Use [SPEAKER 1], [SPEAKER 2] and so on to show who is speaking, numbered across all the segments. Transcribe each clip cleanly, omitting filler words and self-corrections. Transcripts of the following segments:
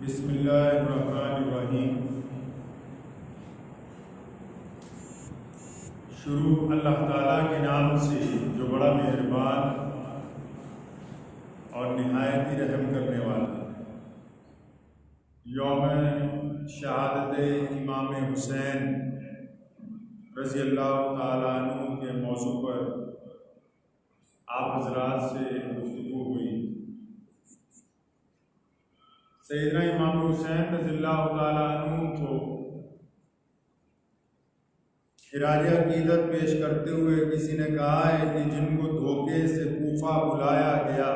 [SPEAKER 1] बिस्मिल्लाहिर्रहमानिर्रहीम। शुरू अल्लाह ताला के नाम से जो बड़ा मेहरबान और निहायत ही रहम करने वाला है। यौम शहादत इमाम हुसैन रज़ी अल्लाह ताला अन्हु के मौजू पर आप हज़रात से गुफ्तगू हुई। सैयदना इमाम हुसैन रज़ियल्लाहु ताला अन्हु को खिराज अक़ीदत पेश करते हुए किसी ने कहा है कि जिनको धोखे से कूफा बुलाया गया,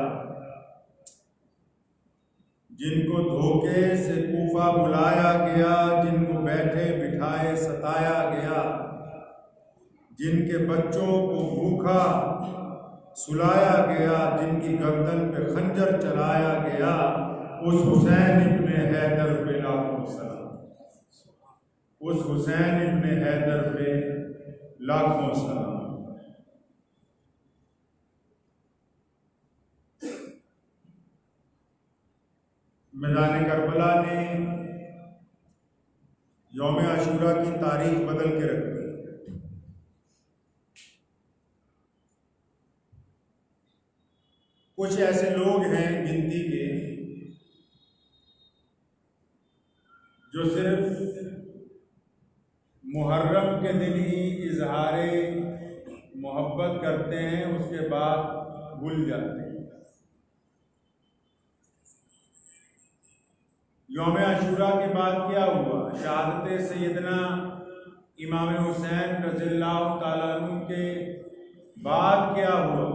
[SPEAKER 1] जिनको धोखे से कूफा बुलाया गया, जिनको बैठे बिठाए सताया गया, जिनके बच्चों को भूखा सुलाया गया, जिनकी गर्दन पे खंजर चलाया गया, उस हुसैन इब्ने हैदर पे लाखों सलाम, उस हुसैन इब्ने हैदर पे लाखों सलाम। मैदान करबला ने यौम आशूरा की तारीख बदल के रख दी। कुछ ऐसे लोग हैं गिनती के जो सिर्फ मुहर्रम के दिन ही इजहारे मोहब्बत करते हैं, उसके बाद भूल जाते हैं। यौम आशूरा के बाद क्या हुआ? शहादत सैयदना इमाम हुसैन रज़ियल्लाहु ताला अन्हु के बाद क्या हुआ?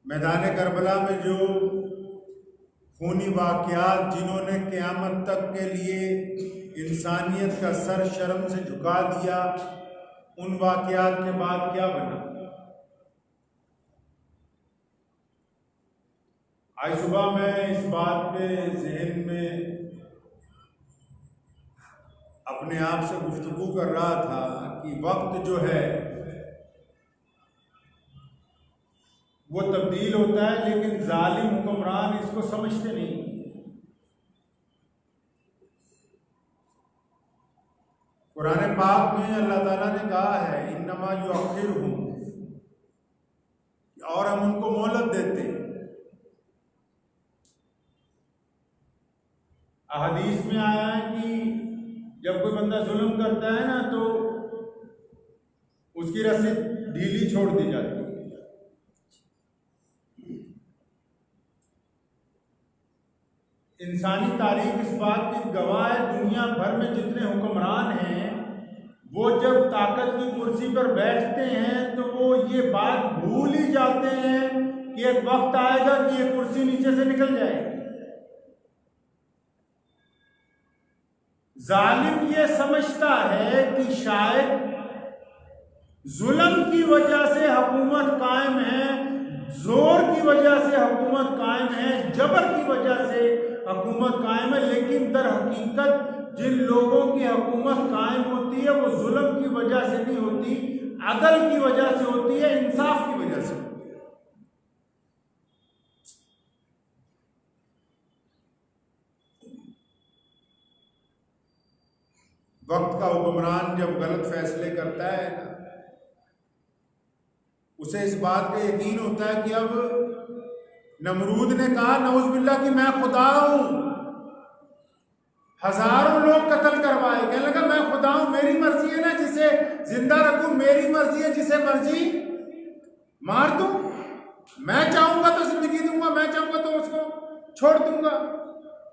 [SPEAKER 1] मैदान करबला में जो खूनी वाक़यात जिन्होंने क़यामत तक के लिए इंसानियत का सर शर्म से झुका दिया, उन वाक़यात के बाद क्या बना? आज सुबह मैं इस बात पे ज़हन में अपने आप से गुफ्तगू कर रहा था कि वक्त जो है वो तब्दील होता है, लेकिन जालिम हुक्मरान इसको समझते नहीं। कुरान पाक में अल्लाह ताला ने कहा है इन्नमा युअख्खिरुहुम, और हम उनको मोहलत देते हैं। अहदीस में आया है कि जब कोई बंदा जुल्म करता है ना, तो उसकी रस्सी ढीली छोड़ दी जाती है। इंसानी तारीख इस बात की गवाह है, दुनिया भर में जितने हुक्मरान हैं वो जब ताकत की कुर्सी पर बैठते हैं तो वो ये बात भूल ही जाते हैं कि एक वक्त आएगा कि ये कुर्सी नीचे से निकल जाएगी। जालिम ये समझता है कि शायद जुल्म की वजह से हुकूमत कायम है, जोर की वजह से हुकूमत कायम है, जबर की वजह से हुकूमत कायम है, लेकिन दर हकीकत जिन लोगों की हुकूमत कायम होती है वो जुल्म की वजह से नहीं होती, अदल की वजह से होती है, इंसाफ की वजह से होती है। वक्त का हुक्मरान जब गलत फैसले करता है ना, उसे इस बात का यकीन होता है कि अब नमरूद ने कहा नऊज़ बिल्लाह कि मैं खुदा हूं, हजारों लोग कत्ल करवाए, कहने लगा मैं खुदा हूं, मेरी मर्जी है ना जिसे जिंदा रखूं, मेरी मर्जी है जिसे मर्जी मार दूं, मैं चाहूंगा तो जिंदगी दूंगा, मैं चाहूंगा तो उसको छोड़ दूंगा।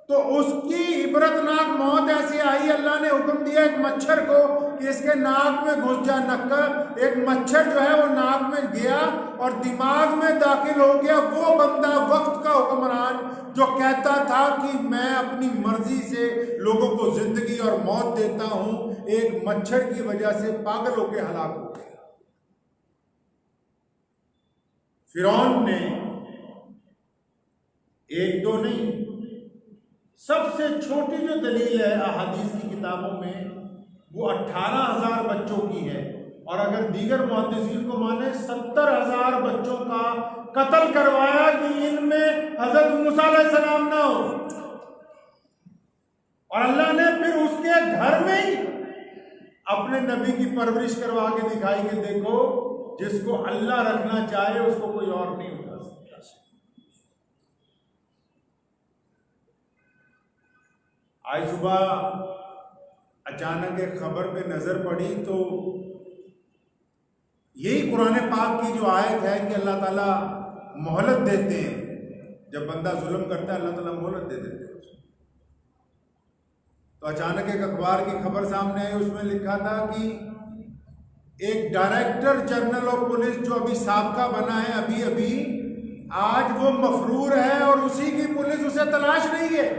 [SPEAKER 1] तो उसकी इबरतनाक मौत ऐसी आई, अल्लाह ने हुक्म दिया एक मच्छर को कि इसके नाक में घुस जा, नक्कर एक मच्छर जो है वो नाक में गया और दिमाग में दाखिल हो गया। वो बंदा वक्त का हुक्मरान जो कहता था कि मैं अपनी मर्जी से लोगों को जिंदगी और मौत देता हूं, एक मच्छर की वजह से पागल होकर हलाक हो गया। फिरौन ने एक दो नहीं, सबसे छोटी जो दलील है अहादीस की किताबों में वो 18,000 बच्चों की है, और अगर दीगर मुहद्दिसीन को माने 70,000 बच्चों का कत्ल करवाया कि इनमें हजरत मूसा अलैहिस्सलाम ना हो। और अल्लाह ने फिर उसके घर में ही अपने नबी की परवरिश करवा के दिखाई कि देखो, जिसको अल्लाह रखना चाहे उसको कोई और नहीं उठा सकता। आज सुबह अचानक एक खबर पे नजर पड़ी तो यही कुरान पाक की जो आयत है कि अल्लाह ताला मोहलत देते हैं, जब बंदा जुल्म करता है अल्लाह ताला मोहलत दे देते हैं। तो अचानक एक अखबार की खबर सामने आई, उसमें लिखा था कि एक डायरेक्टर जनरल ऑफ पुलिस जो अभी साबका बना है, अभी अभी आज वो मफरूर है और उसी की पुलिस उसे तलाश रही है।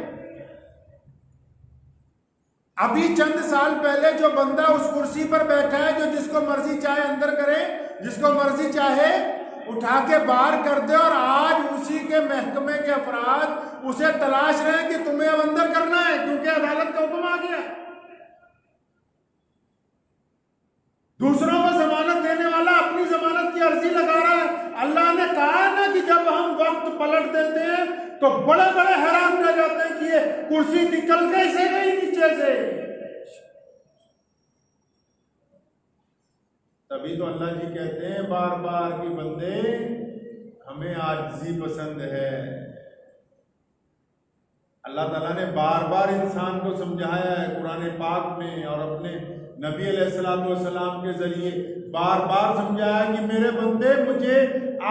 [SPEAKER 1] अभी चंद साल पहले जो बंदा उस कुर्सी पर बैठा है, जो जिसको मर्जी चाहे अंदर करे, जिसको मर्जी चाहे उठा के बाहर कर दे, और आज उसी के महकमे के अफराद उसे तलाश रहे हैं कि तुम्हें अब अंदर करना है क्योंकि अदालत का हुक्म आ गया। दूसरों को जमानत देने वाला अपनी जमानत की अर्जी लगा रहा है। अल्लाह ने कहा ना कि जब हम वक्त पलट देते हैं तो बड़े बड़े हैरान रह जाते हैं कि ये कुर्सी निकल कैसे गई नीचे से। तभी तो अल्लाह जी कहते हैं बार बार कि बंदे, हमें आजिज़ी पसंद है। अल्लाह ताला ने बार बार इंसान को समझाया है कुरान पाक में और अपने नबी अलैहिस्सलाम के जरिए बार बार समझाया कि मेरे बंदे, मुझे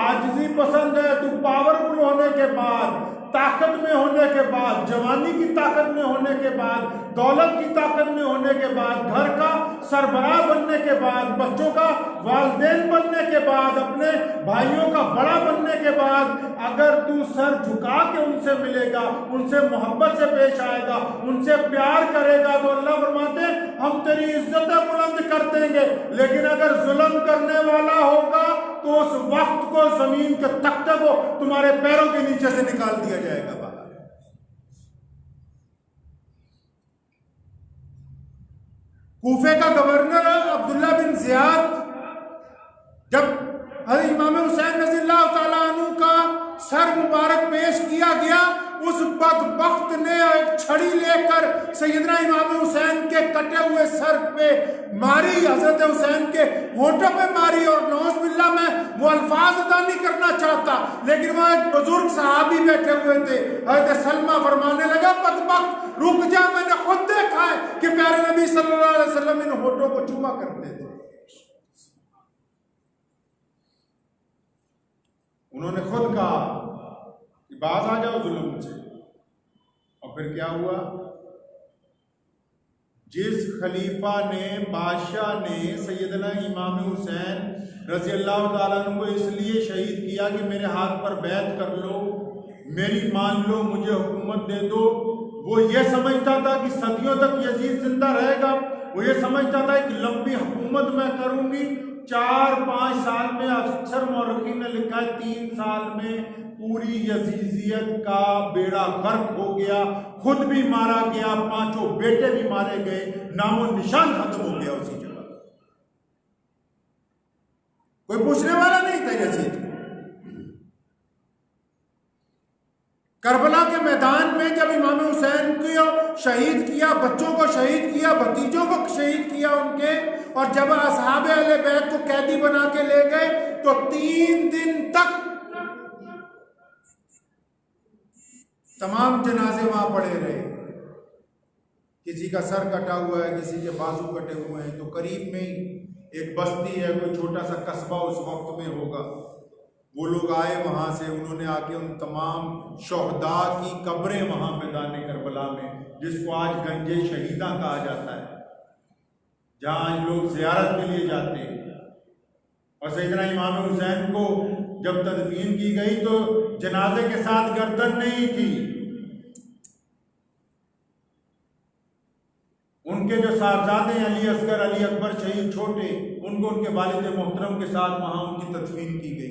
[SPEAKER 1] आजिज़ी पसंद है। तू पावरफुल होने के बाद, ताकत में होने के बाद, जवानी की ताकत में होने के बाद, दौलत की ताकत में होने के बाद, घर का सरबराह बनने के बाद, बच्चों का वालिदैन बनने के बाद, अपने भाइयों का बड़ा बनने के बाद, अगर तू सर झुका के उनसे मिलेगा, उनसे मोहब्बत से पेश आएगा, उनसे प्यार करेगा, तो अल्लाह फरमाते हम तेरी इज्जतें बुलंद कर देंगे। लेकिन अगर जुल्म करने वाला होगा तो उस वक्त को, जमीन के तख्ते को तुम्हारे पैरों के नीचे से निकाल दिया जाएगा बाहर। कूफे का गवर्नर अब्दुल्ला बिन जियाद, जब हज़रत इमाम हुसैन रज़ियल्लाहु ताला अन्हु का सर मुबारक पेश किया गया, उस बदबख्त ने एक छड़ी लेकर सैयदना इमाम हुसैन के कटे हुए सर पे मारी, हजरत हुसैन के होठों पे मारी। और नौज़ बिल्लाह, मैं वो अल्फाज अदा नहीं करना चाहता, लेकिन वहाँ एक बुजुर्ग सहाबी बैठे हुए थे, हजरत सलमा फरमाने लगा, बदबख्त रुक जा, मैंने खुद देखा है कि प्यारे नबी सल्लल्लाहु अलैहि वसल्लम इन होठों को चूमा करते थे। उन्होंने खुद कहा कि बाज आ जाओ जुल्म से। और फिर क्या हुआ? जिस खलीफा ने, बादशाह ने सैयदना इमाम हुसैन रज़ियल्लाहु ताला अन्हु को इसलिए शहीद किया कि मेरे हाथ पर बैत कर लो, मेरी मान लो, मुझे हुकूमत दे दो, वो ये समझता था कि सदियों तक यजीद जिंदा रहेगा। वो ये समझता था कि लंबी हुकूमत मैं करूंगी। 4-5 साल में, अक्सर मौरखीन ने लिखा है 3 साल में पूरी यजीदियत का बेड़ा गर्क हो गया, खुद भी मारा गया, 5 बेटे भी मारे गए, नामो निशान खत्म हो गया उसी जगह। कोई पूछने वाला नहीं था यजीद। करबला के मैदान में जब इमाम हुसैन को शहीद किया, बच्चों को शहीद किया, भतीजों को शहीद किया उनके, और जब असहाबे अहले बैत को कैदी बना के ले गए तो 3 दिन तक तमाम जनाजे वहां पड़े रहे। किसी का सर कटा हुआ है, किसी के बाजू कटे हुए हैं। तो करीब में ही एक बस्ती है, कोई छोटा सा कस्बा उस वक्त में होगा, वो लोग आए वहाँ से, उन्होंने आके उन तमाम शोहदा की कब्रें वहाँ मैदान करबला में, जिसको आज गंजे शहीदा कहा जाता है, जहाँ आज लोग ज़ियारत के लिए जाते हैं। और सैयदना इमाम हुसैन को जब तदफीन की गई तो जनाजे के साथ गर्दन नहीं थी। उनके जो साहबजादे अली असगर, अली अकबर शहीद छोटे, उनको उनके वालिद मोहतरम के साथ वहाँ उनकी तदफीन की गई।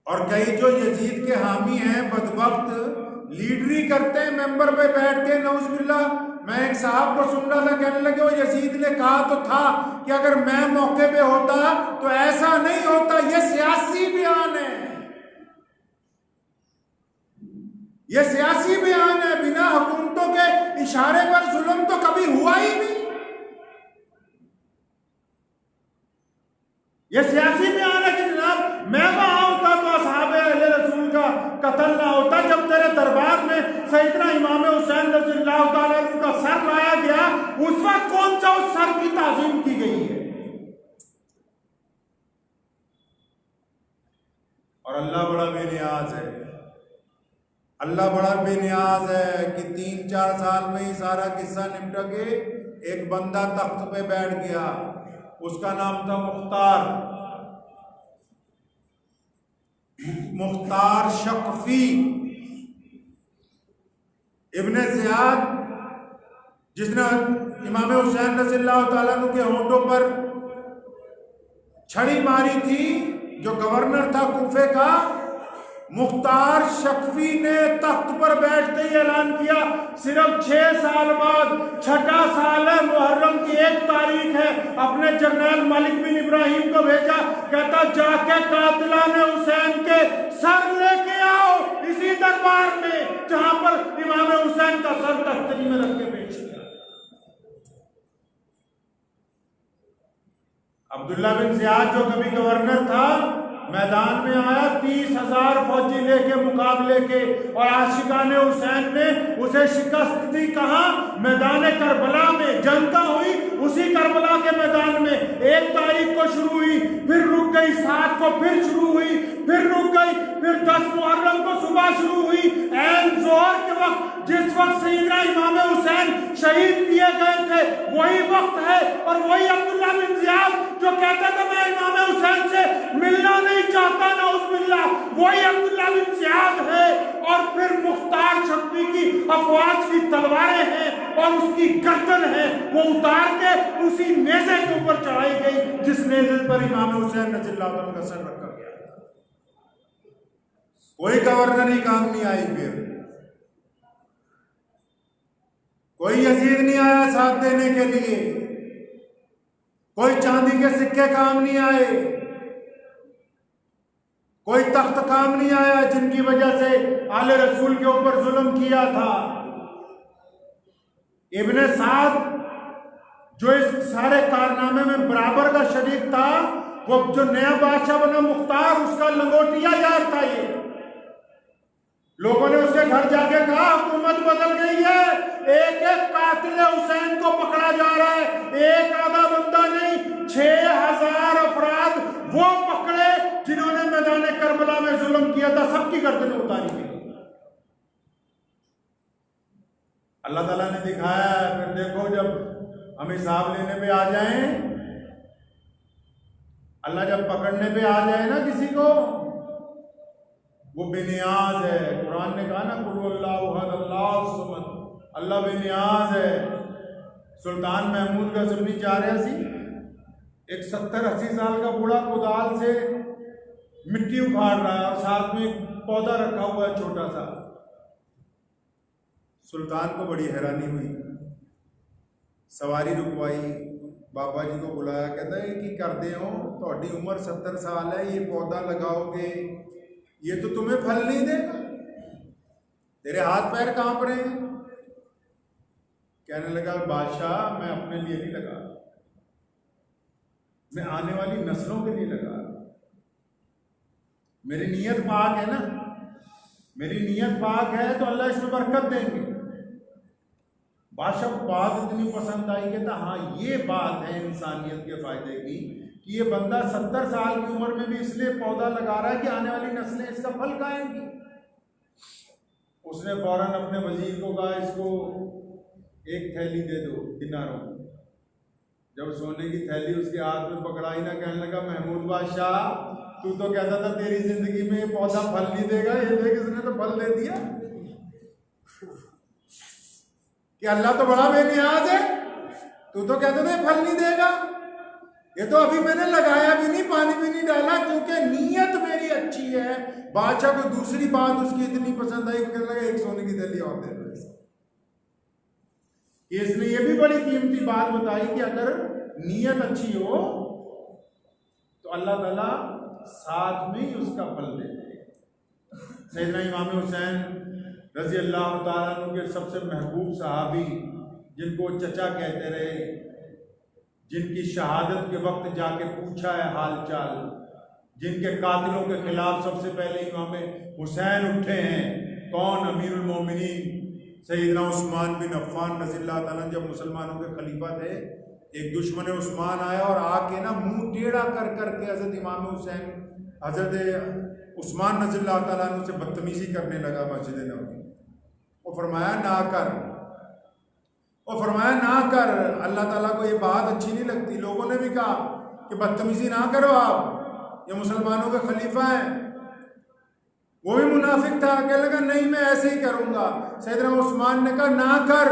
[SPEAKER 1] और कई जो यजीद के हामी हैं, बदबख्त लीडरी करते हैं मेंबर पे बैठ के, नौज़ बिल्लाह, मैं एक साहब को सुन रहा था, कहने लगे वो यजीद ने कहा तो था कि अगर मैं मौके पे होता तो ऐसा नहीं होता। ये सियासी बयान है, ये सियासी बयान है। बिना हुकूमतों के इशारे पर जुल्म तो कभी हुआ ही नहीं। ये सियासी बयान है कि जनाब मैं वहां होता तो असहाबे अहले रसूल का कत्ल ना होता। जब तेरे दरबार में सैयदना इमाम हुसैन रज़ियल्लाहु ताला अन्हु का सर लाया गया, उस वक्त कौन सा उस सर की ताज़ीम की गई है? और अल्लाह बड़ा बेनियाज है, अल्लाह बड़ा बेनियाज है कि 3-4 साल में ही सारा किस्सा निपट के एक बंदा तख्त पे बैठ गया, उसका नाम था मुख्तार शकफी इब्ने ज़ियाद, जिसने इमाम हुसैन रज़ियल्लाहु ताला अन्हु के होंठों पर छड़ी मारी थी, जो गवर्नर था कूफे का। मुख्तार शकफी ने तख्त पर बैठते ही ऐलान किया, सिर्फ 6 साल बाद, 6ठा साल है, मुहर्रम की 1 तारीख है, अपने जर्नैल मलिक बिन इब्राहिम को भेजा, कहता जाके कातिलान हुसैन के सर लेके आओ इसी दरबार में जहां पर इमाम हुसैन का सर तख्तरी में रख के बेच दिया। अब्दुल्ला बिन ज़ियाद जो कभी गवर्नर था, मैदान में आया 30,000 फौजी लेके मुकाबले के, और आशिकाने हुसैन ने उसे शिकस्त दी। कहां? मैदान करबला में जंग का हुई, उसी करबला के मैदान में 1 तारीख को शुरू हुई, फिर रुक गई, 7 को फिर शुरू हुई, फिर रुक गई, फिर 10 मुहर्रम को सुबह शुरू हुई। ऐन जोहर के वक्त, जिस वक्त सैयदना इमाम हुसैन शहीद किए गए थे, वही वक्त है। और वही अब्दुल्ला बिन ज़ियाद जो कहता था मैं इमाम हुसैन से मिलना नहीं चाहता, ना उस्मिल्लाह, वही अब्दुल्ला बिन ज़ियाद है। और फिर मुख्तार शकफी की अफवाज की तलवारें हैं और उसकी गर्दन है, वो उतार के उसी नेज़े के ऊपर चढ़ाई गई जिस नेज़े पर इमाम हुसैन रज़ियल्लाहु अन्हु का सर रखा गया। कोई गवर्नर ही काम नहीं आई, फिर कोई यजीद नहीं आया साथ देने के लिए, कोई चांदी के सिक्के काम नहीं आए, कोई तख्त काम नहीं आया जिनकी वजह से आले रसूल के ऊपर जुल्म किया था। इब्ने साद जो इस सारे कारनामे में बराबर का शरीक था, वो जो नया बादशाह बना मुख्तार, उसका लंगोटिया यार था। ये लोगों ने उसके घर जाके कहा हुकूमत बदल गई है, एक एक कातिल हुसैन को पकड़ा जा रहा है, एक आधा बंदा नहीं, 6,000 अफराद वो पकड़े जिन्होंने मैदान करबला में जुल्म किया था, सबकी गर्दनें उतारी गई। अल्लाह ताला ने दिखाया है। फिर देखो जब हम हिसाब लेने पे आ जाएं, अल्लाह जब पकड़ने पे आ जाए ना किसी को, वो बेनियाज है। कुरान ने कहा ना कुल हुवल्लाहु अहद अल्लाहु समद, अल्लाह बेनियाज है। सुल्तान महमूद का ज़ुल्मी जा रहा सी, एक 70-80 साल का बूढ़ा कुदाल से मिट्टी उखाड़ रहा है और साथ में एक पौधा रखा हुआ है छोटा सा। सुल्तान को बड़ी हैरानी हुई, सवारी रुकवाई, बाबा जी को बुलाया, कहता है कि करते हो, थोड़ी उम्र 70 साल है, ये पौधा लगाओगे, ये तो तुम्हें फल नहीं देगा, तेरे हाथ पैर कांप रहे हैं। कहने लगा बादशाह मैं अपने लिए नहीं लगा, मैं आने वाली नस्लों के लिए लगा, मेरी नीयत पाक है ना, मेरी नीयत पाक है तो अल्लाह इसमें बरकत देंगे। बादशाह को बात इतनी पसंद आई, कहता हाँ ये बात है इंसानियत के फायदे की कि ये बंदा 70 साल की उम्र में भी इसलिए पौधा लगा रहा है कि आने वाली नस्लें इसका फल खाएंगी। उसने फौरन अपने वजीर को कहा इसको एक थैली दे दो दिनारों। जब सोने की थैली उसके हाथ में पकड़ाई ना, कहने लगा महमूद बादशाह तू तो कहता था तेरी जिंदगी में ये पौधा फल नहीं देगा, ये देख इसने तो फल दे दिया। कि अल्लाह तो बड़ा बेनियाज है, तू तो कहता था फल नहीं देगा, ये तो अभी मैंने लगाया भी नहीं, पानी भी नहीं डाला, क्योंकि नीयत मेरी अच्छी है। बादशाह को दूसरी बात उसकी इतनी पसंद आई, कहने लगा एक सोने की थैली और दे दो। कि इसने ये भी बड़ी कीमती बात बताई कि अगर नीयत अच्छी हो तो अल्लाह ताला साथ में ही उसका फल देते हैं। सैयदना इमाम हुसैन रजी अल्लाह ताला अन्हु के सबसे महबूब सहाबी, जिनको चचा कहते रहे, जिनकी शहादत के वक्त जाके पूछा है हाल चाल, जिनके कातिलों के खिलाफ सबसे पहले इमाम हुसैन उठे हैं, कौन? अमीरुल मोमिनीन सैयदना उस्मान बिन अफ़्फ़ान रज़ियल्लाहु ताला जब मुसलमानों के खलीफा थे, एक दुश्मन उस्मान आया और आके ना मुंह टेढ़ा कर करके हज़रत इमाम हुसैन हज़रत उस्मान रज़ियल्लाहु ताला अन्हु से बदतमीज़ी करने लगा मस्जिद नबवी। वो फरमाया ना कर, वो फरमाया ना कर, अल्लाह ताला को ये बात अच्छी नहीं लगती। लोगों ने भी कहा कि बदतमीज़ी ना करो, आप ये मुसलमानों के खलीफा हैं। वो भी मुनाफिक था, कहने लगा नहीं मैं ऐसे ही करूंगा। सैयदना उस्मान ने कहा ना कर,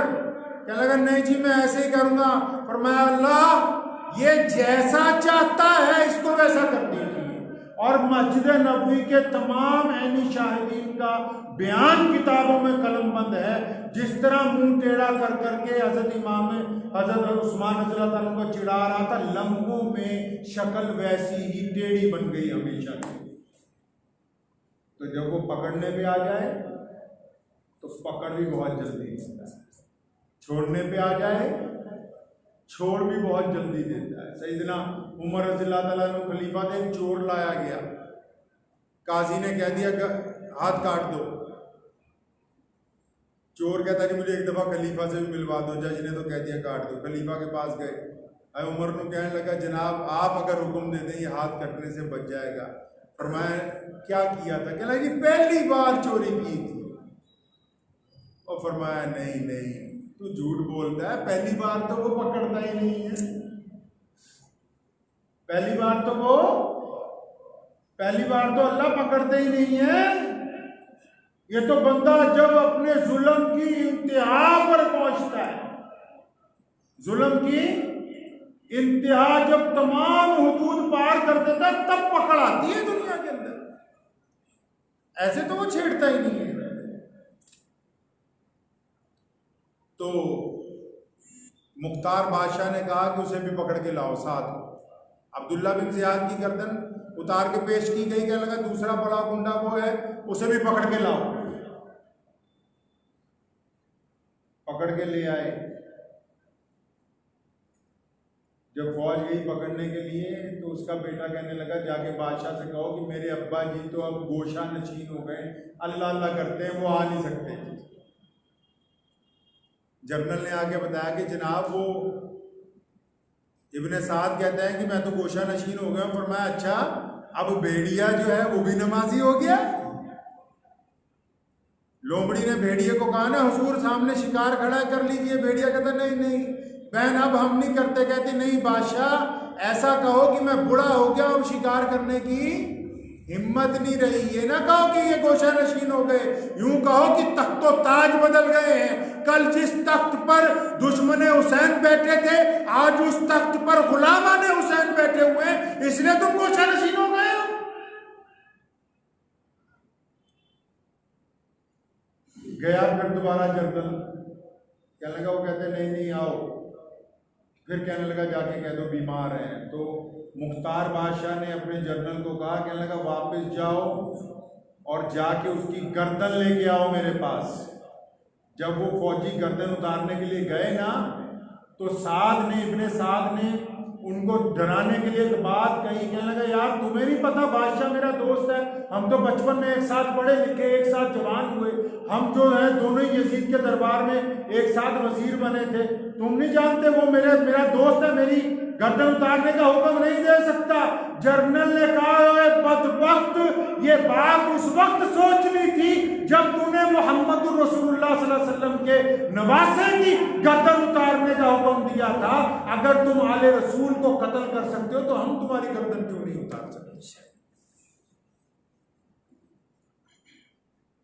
[SPEAKER 1] कहने लगा नहीं जी मैं ऐसे ही करूंगा। फरमाया अल्लाह ये जैसा चाहता है इसको वैसा कर दीजिए। और मस्जिद नबवी के तमाम ऐनी शाहिदीन का बयान किताबों में कलमबंद है, जिस तरह मुंह टेढ़ा कर करके हजरत उस्मान रज़ियल्लाहु ताला को चिढ़ा रहा था, लम्हों में शक्ल वैसी ही टेढ़ी बन गई हमेशा की। तो जब वो पकड़ने पे आ जाए तो पकड़ भी बहुत जल्दी देता है, छोड़ने पे आ जाए छोड़ भी बहुत जल्दी देता है। सैयदना उमर रज़ियल्लाहु ताला अन्हु खलीफा थे, चोर लाया गया, काजी ने कह दिया हाथ काट दो। चोर कहता कि मुझे एक दफ़ा खलीफा से भी मिलवा दो, जज ने तो कह दिया काट दो। खलीफा के पास गए, उमर को कहने लगा जनाब आप अगर हुक्म दे दें ये हाथ कटने से बच जाएगा। फरमाया क्या किया था? कहना कि पहली बार चोरी की थी। और फरमाया नहीं नहीं तू झूठ बोलता है, पहली बार तो वो पकड़ता ही नहीं है, पहली बार तो अल्लाह पकड़ता ही नहीं है। ये तो बंदा जब अपने जुल्म की इंतहा पर पहुंचता है, जुल्म की इंतहा जब तमाम हुदूद पार कर देता है, तब पकड़ आती है दुनिया के अंदर। ऐसे तो वो छेड़ता ही नहीं है। तो मुख्तार बादशाह ने कहा कि उसे भी पकड़ के लाओ साथ। अब्दुल्ला बिन ज़ियाद की गर्दन उतार के पेश की गई, कहने लगा दूसरा बड़ा गुंडा वो है उसे भी पकड़ के लाओ। पकड़ के ले आए। जब फौज गई पकड़ने के लिए तो उसका बेटा कहने लगा जाके बादशाह से कहो कि मेरे अब्बा जी तो अब गोशा नशीन हो गए, अल्लाह अल्लाह करते हैं, वो आ नहीं सकते। जनरल ने आके बताया कि जनाब वो इब्ने साद कहते हैं कि मैं तो गोशा नशीन हो गया। फरमाया अच्छा अब भेड़िया जो है वो भी नमाजी हो गया। लोमड़ी ने भेड़िए को कहा ना हुजूर सामने शिकार खड़ा कर लीजिए। भेड़िया कहता नहीं नहीं बहन अब हम नहीं करते। कहती नहीं बादशाह ऐसा कहो कि मैं बूढ़ा हो गया, अब शिकार करने की हिम्मत नहीं रही। ये ना कहो कि ये गोशा नशीन हो गए, यूं कहो कि तख्तो ताज बदल गए हैं। कल जिस तख्त पर दुश्मन हुसैन बैठे थे आज उस तख्त पर गुलामान हुसैन बैठे हुए हैं, इसलिए तुम गोशा नशीन हो गए हो। गया फिर दोबारा जनरल कहने लगा, वो कहते नहीं नहीं आओ। फिर कहने लगा जाके कह दो बीमार हैं। तो मुख्तार बादशाह ने अपने जनरल को कहा, कहने लगा वापस जाओ और जाके उसकी गर्दन लेके आओ मेरे पास। जब वो फौजी गर्दन उतारने के लिए गए ना तो इब्ने साद ने उनको डराने के लिए एक बात कही। कहने लगा यार तुम्हें नहीं पता बादशाह मेरा दोस्त है, हम तो बचपन में एक साथ पढ़े लिखे एक साथ जवान हुए, हम जो है दोनों ही यजीद के दरबार में एक साथ वजीर बने थे। तुम नहीं जानते वो मेरा दोस्त है, मेरी गर्दन उतारने का हुक्म नहीं दे सकता। जनरल ने कहा बदबख्त ये बात उस वक्त सोचनी थी जब तूने मोहम्मद रसूलुल्लाह सल्लल्लाहु अलैहि वसल्लम के नवासे की गर्दन उतारने का हुक्म दिया था। अगर तुम आले रसूल को कत्ल कर सकते हो तो हम तुम्हारी गर्दन क्यों नहीं उतार सकते।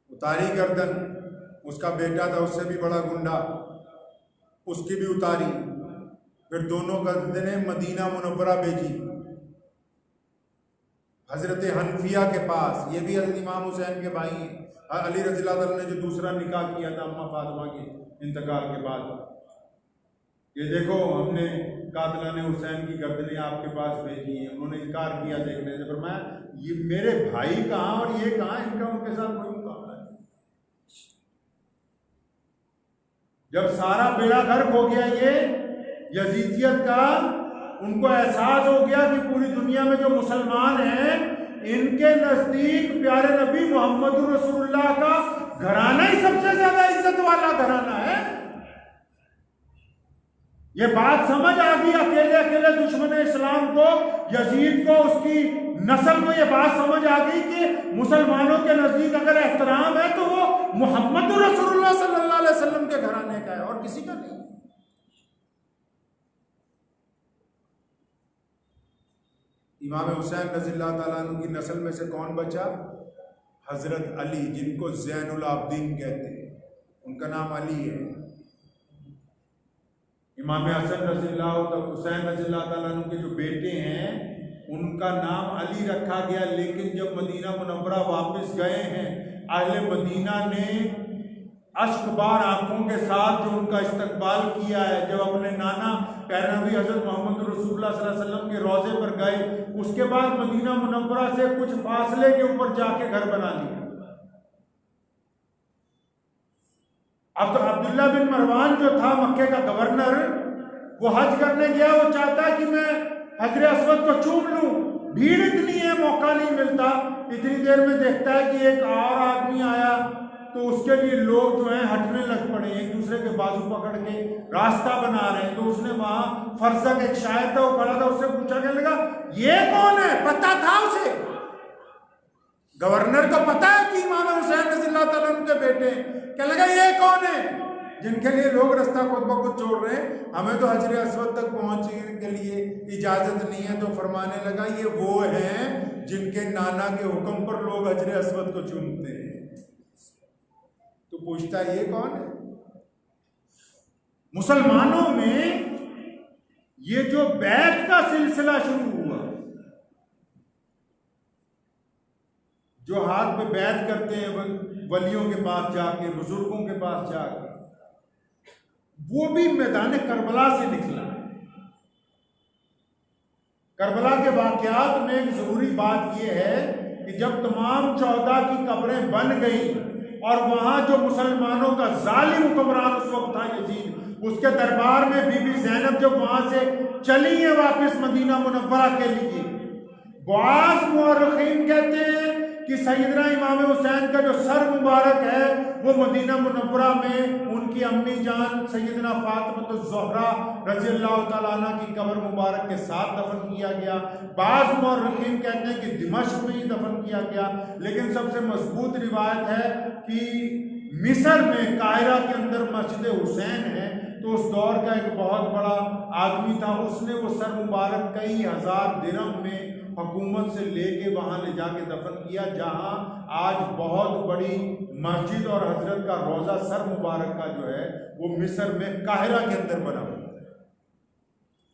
[SPEAKER 1] उतारी गर्दन। उसका बेटा था उससे भी बड़ा गुंडा, उसकी भी उतारी। फिर दोनों गर्दनें मदीना मुनव्वरा भेजी हजरत हनफिया के पास। ये भी हजरत इमाम हुसैन के भाई हैं। अली रज़ियल्लाहु अन्हु ने जो दूसरा निकाह किया था अम्मा फातिमा के इंतकाल के बाद, ये देखो हमने कातलाने हुसैन की गर्दनें आपके पास भेजी हैं, उन्होंने इनकार किया देखने से। पर मैं ये मेरे भाई कहाँ और ये कहाँ, इनका उनके साथ कोई मुकाबला नहीं। जब सारा बेड़ा गर्क हो गया ये यजीदियत का, उनको एहसास हो गया कि पूरी दुनिया में जो मुसलमान हैं इनके नजदीक प्यारे नबी मोहम्मद रसूलुल्लाह का घराना ही सबसे ज्यादा इज्जत वाला घराना है। ये बात समझ आ गई अकेले अकेले दुश्मन इस्लाम को, यजीद को, उसकी नस्ल को ये बात समझ आ गई कि मुसलमानों के नजदीक अगर एहतराम है तो वो मोहम्मद रसूलुल्लाह सल्लल्लाहु अलैहि वसल्लम के घराने का है और किसी का नहीं। इमाम हुसैन रज़ियल्लाहु ताला अन्हु की नस्ल में से कौन बचा? हजरत अली, जिनको ज़ैनुल आबिदीन कहते हैं, उनका नाम अली है। इमाम हसन हुसैन रज़ियल्लाहु ताला अन्हु के जो बेटे हैं उनका नाम अली रखा गया। लेकिन जब मदीना मुनव्वरा वापस गए हैं, अहले मदीना ने अश्कबार आंखों के साथ जो उनका इस्तकबाल किया है, जब अपने नाना प्यारे नबी हज़रत मोहम्मद रसूलुल्लाह सल्लल्लाहु अलैहि वसल्लम के रोज़े पर गए, उसके बाद मदीना मुनव्वरा से कुछ फासले के ऊपर जाके घर बना लिया। अब तो अब्दुल्ला बिन मरवान जो था मक्के का गवर्नर, वो हज करने गया, वो चाहता है कि मैं हजर अस्वद को चूम लूं, भीड़ इतनी है मौका नहीं मिलता। इतनी देर में देखता है कि एक और आदमी आया, तो उसके लिए लोग जो हैं हटने लग पड़े, एक दूसरे के बाजू पकड़ के रास्ता बना रहे हैं। तो उसने वहां फरजक एक शायर था, वो खड़ा था, उससे पूछा, कहने लगा ये कौन है? पता था उसे, गवर्नर को पता है कि इमाम हुसैन रज़ियल्लाहु ताला अन्हु के बेटे। कहने लगा ये कौन है जिनके लिए लोग रास्ता खुद ब खुद छोड़ रहे हैं, हमें तो हजर अस्वद तक पहुंचने के लिए इजाजत नहीं है। तो फरमाने लगा ये वो हैं जिनके नाना के हुक्म पर लोग हजर अस्वद को चूमते हैं। तो पूछता है ये कौन है? मुसलमानों में ये जो बैत का सिलसिला शुरू हुआ, जो हाथ में बैत करते हैं वलियों के पास जाके, बुजुर्गों के पास जाके, वो भी मैदान करबला से निकला। करबला के वाकयात में एक जरूरी बात यह है कि जब तमाम 14 की कब्रें बन गई और वहां जो मुसलमानों का जालिम हुक्मरान उस वक्त था यजीद, उसके दरबार में बीबी ज़ैनब जब वहां से चली है वापस मदीना मुनव्वरा के लिए, बाज़ मुअर्रिखीन कहते हैं कि सैयदना इमाम हुसैन का जो सर मुबारक है वो मदीना मुनव्वरा में उनकी अम्मी जान सैयदना फातिमा ज़हरा रज़ियल्लाहु ताला अन्हा की कब्र मुबारक के साथ दफन किया गया। बाज़ मुअर्रिखीन कहते हैं कि दिमश्क में ही दफन किया गया। लेकिन सबसे मजबूत रिवायत है कि मिस्र में काहिरा के अंदर मस्जिद हुसैन है, तो उस दौर का एक बहुत बड़ा आदमी था, उसने वो सर मुबारक कई हजार दिरहम में हुकूमत से लेके वहां ले जाके दफन किया, जहां आज बहुत बड़ी मस्जिद और हजरत का रोजा सर मुबारक का जो है वो मिस्र में काहिरा के अंदर बना हुआ है।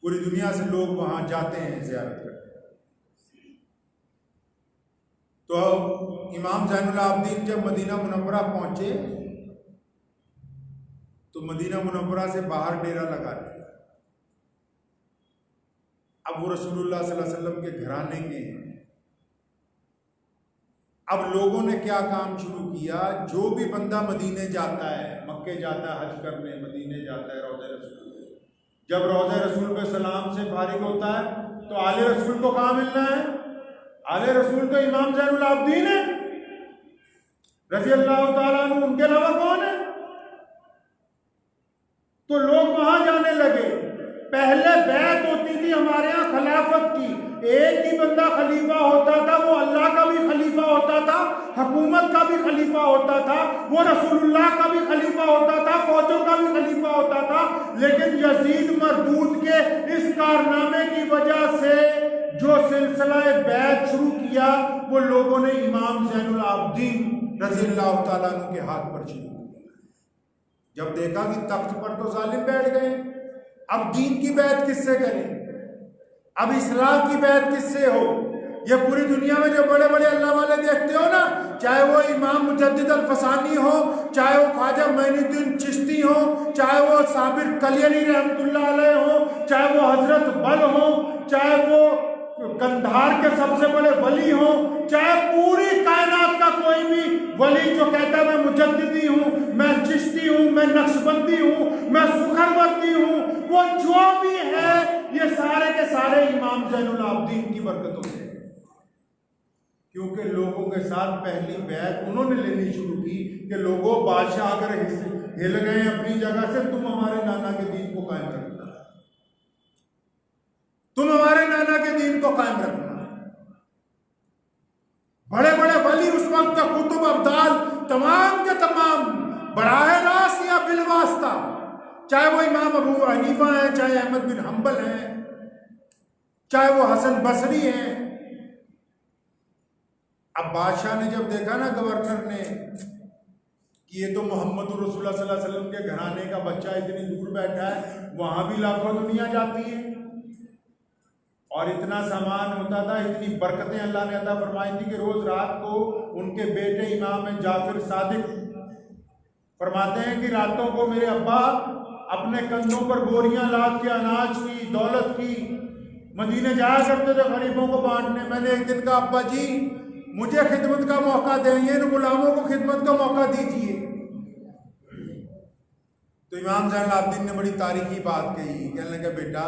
[SPEAKER 1] पूरी दुनिया से लोग वहां जाते हैं, ज़ियारत करते हैं। तो इमाम ज़ैनुल आबिदीन जब मदीना मुनव्वरा पहुंचे तो मदीना मुनव्वरा से बाहर डेरा लगा दिया। अब वो रसूलुल्लाह सल्लल्लाहु अलैहि वसल्लम के घराने के हैं। अब लोगों ने क्या काम शुरू किया, जो भी बंदा मदीने जाता है, मक्के जाता है हज करने, मदीने जाता है रौज़े रसूल, जब रौज़े रसूल पे सलाम से फारिग होता है तो आले रसूल को कहाँ मिलना है? आले रसूल तो इमाम ज़ैनुल आबिदीन है रज़ियल्लाहु ताला अन्हु, उनके अलावा कौन है? तो लोग वहां जाने लगे। पहले बैत होती थी हमारे यहाँ खिलाफत की, एक ही बंदा खलीफा होता था, वो अल्लाह का भी खलीफा होता था, हुकूमत का भी खलीफा होता था, वो रसूलुल्लाह का भी खलीफा होता था, फौजों का भी खलीफा होता था। लेकिन यजीद मरदूद के इस कारनामे की वजह से जो सिलसिला बैत शुरू किया वो लोगों ने इमाम ज़ैनुल आबिदीन रज़ियल्लाहु ताला अन्हु के हाथ पर शुरू किया। जब देखा कि तख्त पर तो जालिम बैठ गए, अब दीन की बैत किससे करें, अब इस्लाम की बैत किससे हो? ये पूरी दुनिया में जो बड़े बड़े अल्लाह वाले देखते हो ना, चाहे वो इमाम मुजद्दिद अल फसानी हो, चाहे वो ख्वाजा मोइनुद्दीन चिश्ती हो, चाहे वो साबिर कलियनी रहमतुल्लाह अलैह हो, चाहे वो हजरत बल हो, चाहे वो कंधार के सबसे बड़े वली हो, चाहे पूरी कायनात का कोई भी वली जो कहता है मैं मुजद्दिदी हूँ, मैं चिश्ती हूँ, मैं नक्शबंदी हूँ, मैं सुखरवर्दी हूँ, वो जो भी है ये सारे के सारे इमाम ज़ैनुल आबिदीन की बरकतों से। क्योंकि लोगों के साथ पहली बैत उन्होंने लेनी शुरू की कि लोगों, बादशाह अगर हिल गए अपनी जगह से, तुम हमारे नाना के दीन को कायम रखना, तुम हमारे नाना के दीन को कायम रखना। बड़े बड़े वली उस वक्त का कुतुब अब्दाल तमाम के तमाम बराह रास्त या बिलवास्ता, चाहे वो इमाम अबू हनीफा है, चाहे अहमद बिन हम्बल हैं, चाहे वो हसन बसरी हैं। अब बादशाह ने जब देखा ना, गवर्नर ने, कि ये तो मोहम्मद रसूलुल्लाह सल्लल्लाहु अलैहि वसल्लम के घराने का बच्चा इतनी दूर बैठा है, वहां भी लाखों दुनिया जाती है और इतना सामान होता था, इतनी बरकतें अल्लाह ने अता फरमाई थी कि रोज रात को उनके बेटे इमाम जाफिर सादिक फरमाते हैं कि रातों को मेरे अब्बा अपने कंधों पर बोरियां लाद के अनाज की, दौलत की मदीने जाया करते थे गरीबों को बांटने। मैंने एक दिन कहा, अब्बा जी मुझे खिदमत का मौका दें, इन गुलामों को खिदमत का मौका दीजिए। तो इमाम ज़ैनुल आबिदीन ने बड़ी तारीखी बात कही, कहने लगा बेटा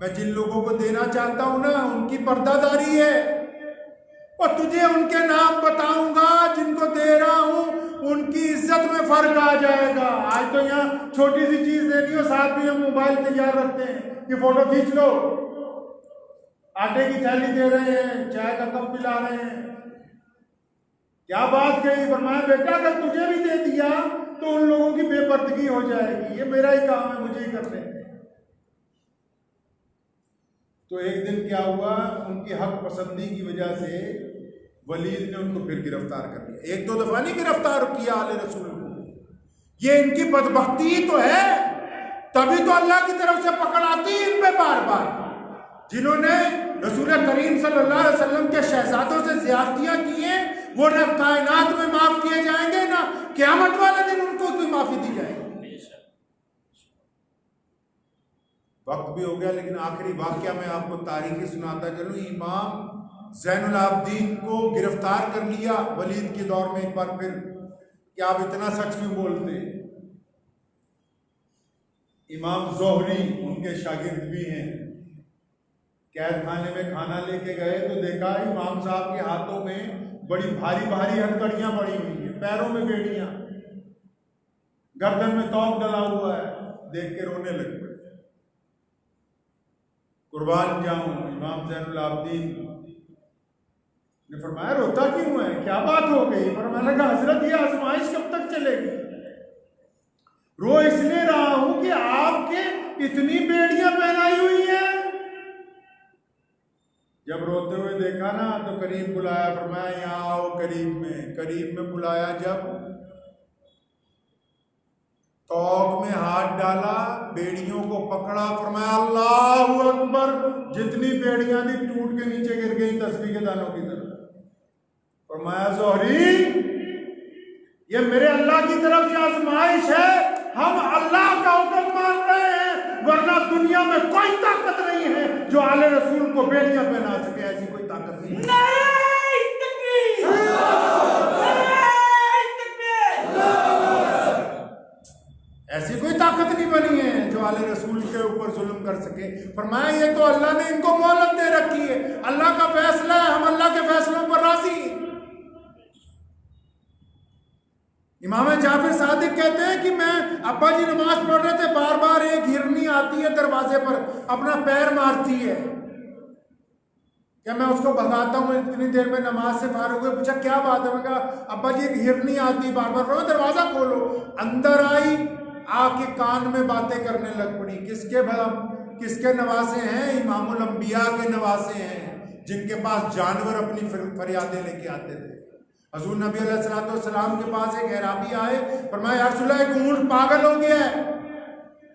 [SPEAKER 1] मैं जिन लोगों को देना चाहता हूं ना, उनकी पर्दादारी है, और तुझे उनके नाम बताऊंगा जिनको दे रहा हूं, उनकी इज्जत में फर्क आ जाएगा। आज तो यहाँ छोटी सी चीज देनी हो, साथ भी हम मोबाइल तैयार रखते हैं कि फोटो खींच लो, आटे की थैली दे रहे हैं, चाय का कप पिला रहे हैं। क्या बात कही, फरमाया बेटा अगर तुझे भी दे दिया तो उन लोगों की बेपर्दगी हो जाएगी, ये मेरा ही काम है, मुझे ही करने हैं। तो एक दिन क्या हुआ, उनकी हक पसंदी की वजह से वलीद ने उनको फिर गिरफ्तार कर लिया। एक दो दफा नहीं गिरफ्तार किया आले रसूल को, ये इनकी बदबख्ती ही तो है, तभी तो अल्लाह की तरफ से पकड़ आती है इन पे बार बार। जिन्होंने रसूल करीम सल्लल्लाहु अलैहि वसल्लम के शहजादों से ज्यादतियां की हैं, वो न कायनात में माफ किए जाएंगे, ना क़यामत वाले दिन उनको कोई माफी दी जाएगी। वक्त भी हो गया, लेकिन आखिरी वाकया मैं आपको तारीखी सुनाता चलूं। इमाम ज़ैनुल आबिदीन को गिरफ्तार कर लिया वलीद के दौर में एक बार फिर, क्या आप इतना सच क्यों बोलते। इमाम ज़ोहरी उनके शागिर्द भी हैं, कैद खाने में खाना लेके गए तो देखा इमाम साहब के हाथों में बड़ी भारी भारी हथकड़ियां पड़ी हुई हैं, पैरों में बेड़ियां, गर्दन में तौक डला हुआ है। देख के रोने लग पड़े। कुर्बान जाऊं, इमाम ज़ैनुल आबिदीन ने फरमाया रोता क्यों है, क्या बात हो गई। फरमाया लगा हजरत ये आजमाइश कब तक चलेगी। रो इसलिए रहा हूं कि आपके इतनी बेड़ियां पहनाई हुई हैं। जब रोते हुए देखा ना तो करीब बुलाया, फरमाया यहाँ आओ करीब में बुलाया। जब तौक में हाथ डाला, बेड़ियों को पकड़ा, फरमाया अल्लाहु अकबर। जितनी बेड़ियां थी टूट के नीचे गिर गई तस्बीह के दानों की तरह। फरमाया ज़ोहरी ये मेरे अल्लाह की तरफ से आजमाइश है, हम अल्लाह का हुक्म मान रहे हैं, वरना दुनिया में कोई ताकत नहीं है जो आले रसूल को बेड़ियां पहना सके। ऐसी कोई ताकत नहीं है। ऐसी कोई ताकत नहीं बनी है जो आले रसूल के ऊपर जुल्म कर सके। फरमाया ये तो अल्लाह ने इनको मोहलत दे रखी है, अल्लाह का फैसला है, हम अल्लाह के फैसलों पर राजी हैं। इमाम जाफिर सादिक कहते हैं कि मैं, अब्बा जी नमाज पढ़ रहे थे, बार बार एक हिरनी आती है दरवाजे पर, अपना पैर मारती है, क्या मैं उसको भगाता हूँ। इतनी देर में नमाज से फारूक हुए, पूछा क्या बात है। मैं कहा अब्बा जी एक हिरनी आती बार बार, दरवाजा खोलो। अंदर आई, आके कान में बातें करने लग पड़ी। किसके नवासे हैं? इमामुल अंबिया के नवासे हैं, जिनके पास जानवर अपनी फरियादें लेके आते थे। हजूर नबी अलैहिस्सलाम के पास एक अराबी आए, फरमाया या रसूलल्लाह एक ऊंट पागल हो गया है,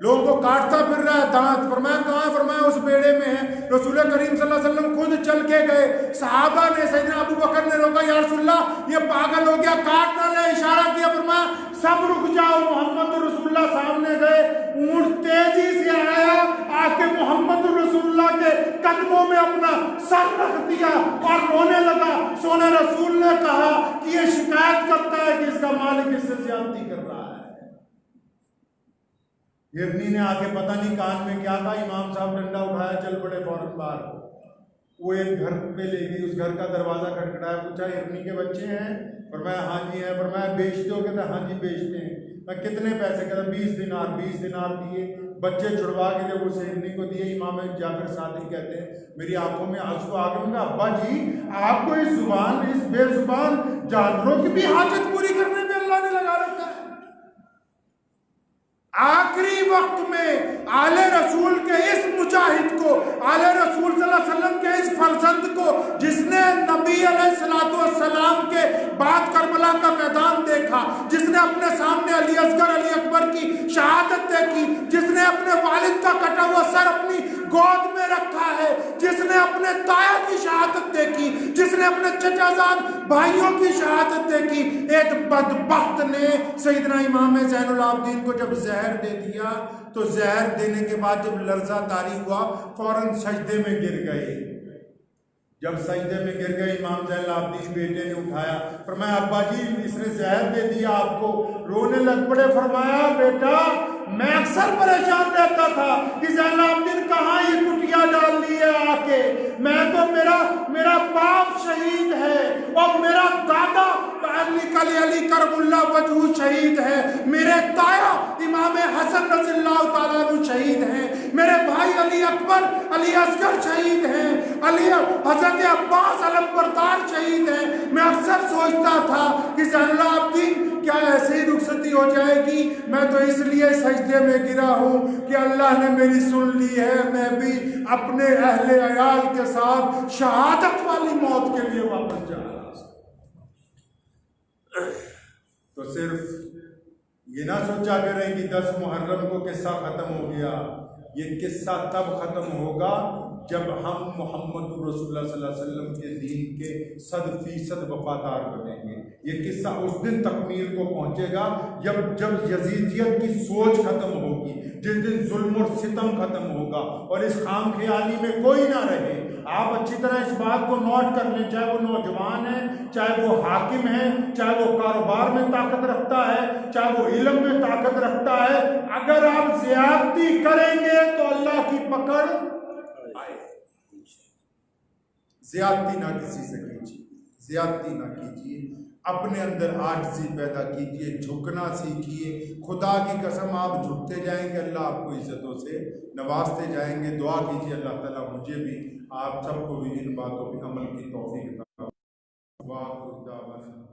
[SPEAKER 1] लोगों को काटता फिर रहा है, दांत। फरमाया कहाँ है? फरमाया उस बेड़े में है। रसूल करीम सल्लल्लाहु अलैहि वसल्लम खुद चल के गए। सहाबा ने, सैयदना अबू बकर ने रोका, या रसूलल्लाह ये पागल हो गया, काट ना ले, इशारा किया। फरमाया सब रुक जाओ। मोहम्मद रसूलुल्लाह सामने गए, ऊंट तेजी से आया, आके मोहम्मद रसूलुल्लाह के कदमों में अपना सर रख दिया और रोने लगा। सोने रसूल ने कहा कि ये शिकायत करता है कि इसका मालिक इससे ज्यादती कर रहा है। हिरनी ने आके पता नहीं कान में क्या था, इमाम साहब डंडा उठाया, चल पड़े फौरन बाहर। वो एक घर पे ले गई, उस घर का दरवाजा खटखटाया, पूछा हिरनी के बच्चे हैं? फरमाया हाँ जी हैं। फरमाया बेचते हो? कहता हाँ जी बेचते हैं। मैं कितने पैसे? कहता 20 दिनार। 20 दिनार दिए, बच्चे छुड़वा के जब उस हिरनी को दिए, इमाम जाफर सादिक कहते हैं मेरी आंखों में आंसू आ गए। अब्बा जी आपको इस जुबान, इस बेजुबान जानवरों की भी हाजत पूरी करने में अल्लाह ने लगा रखा है। आखिरी वक्त में आले रसूल के इस मुजाहिद को, आले रसूल सल्लल्लाहु अलैहि वसल्लम के इस फर्जंद को, जिसने नबी अलैहिस्सलाम के बाद करबला का मैदान देखा, जिसने अपने सामने अली असगर, अली अकबर की शहादत देखी, जिसने अपने वालिद का कटा हुआ सर अपनी गोद में रखा है, जिसने अपने ताया की शहादत देखी, जिसने अपने चचाजान भाइयों की शहादत देखी, एक बदबख्त ने सैयदना इमाम ज़ैनुल आबिदीन को जब जहर दे दिया, तो जहर देने के बाद जब लर्जा तारी हुआ, फौरन सजदे में गिर गए। जब सजदे में गिर गए, इमाम ज़ैनुल आबिदीन बेटे ने उठाया। फरमाया अब्बा जी इसने जहर दे दिया आपको। रोने लग पड़े। फरमाया बेटा मैं अक्सर परेशान रहता था कि ज़ैनुल आबिदीन कहाँ ये कुटिया डाल ली है आके। मैं तो मेरा बाप शहीद है और मेरा दादा अली करबुल्ला वजहू शहीद है, मेरे ताया इमाम हसन रज़ियल्लाहु ताला अन्हु शहीद हैं, मेरे भाई अली अकबर, अली असगर शहीद हैं, अली हज़रत अब्बास अलमबरदार शहीद हैं। मैं अक्सर सोचता था कि ज़ैनुल आबिदीन क्या ऐसे ही रुखसती हो जाएगी? मैं तो इसलिए सजदे में गिरा हूँ कि अल्लाह ने मेरी सुन ली है, मैं भी अपने अहले अयाल के साथ शहादत वाली मौत के लिए वापस जा रहा। तो सिर्फ ये ना सोचा करें कि 10 मुहर्रम को किस्सा खत्म हो गया। ये किस्सा तब खत्म होगा जब हम मोहम्मद रसूलुल्लाह सल्लल्लाहु अलैहि वसल्लम के दीन के 100% वफादार बनेंगे। ये किस्सा उस दिन तकमील को पहुंचेगा जब यजीदियत की सोच खत्म होगी, जिस दिन जुल्म और सितम खत्म होगा और इस खाम ख्याली में कोई ना रहे। आप अच्छी तरह इस बात को नोट कर लें, चाहे वो नौजवान है, चाहे वो हाकिम है, चाहे वो कारोबार में ताकत रखता है, चाहे वो इल्म में ताकत रखता है, अगर आप ज़्यादती करेंगे तो अल्लाह की पकड़ आए। ज़्यादती ना किसी से कीजिए, ज़्यादती ना कीजिए, अपने अंदर आजिज़ी पैदा कीजिए, झुकना सीखिए। खुदा की कसम आप झुकते जाएंगे, अल्लाह आपको इज्जतों से नवाजते जाएंगे। दुआ कीजिए अल्लाह ताला मुझे भी, आप सबको भी इन बातों पर अमल की तौफीक अता फरमाए।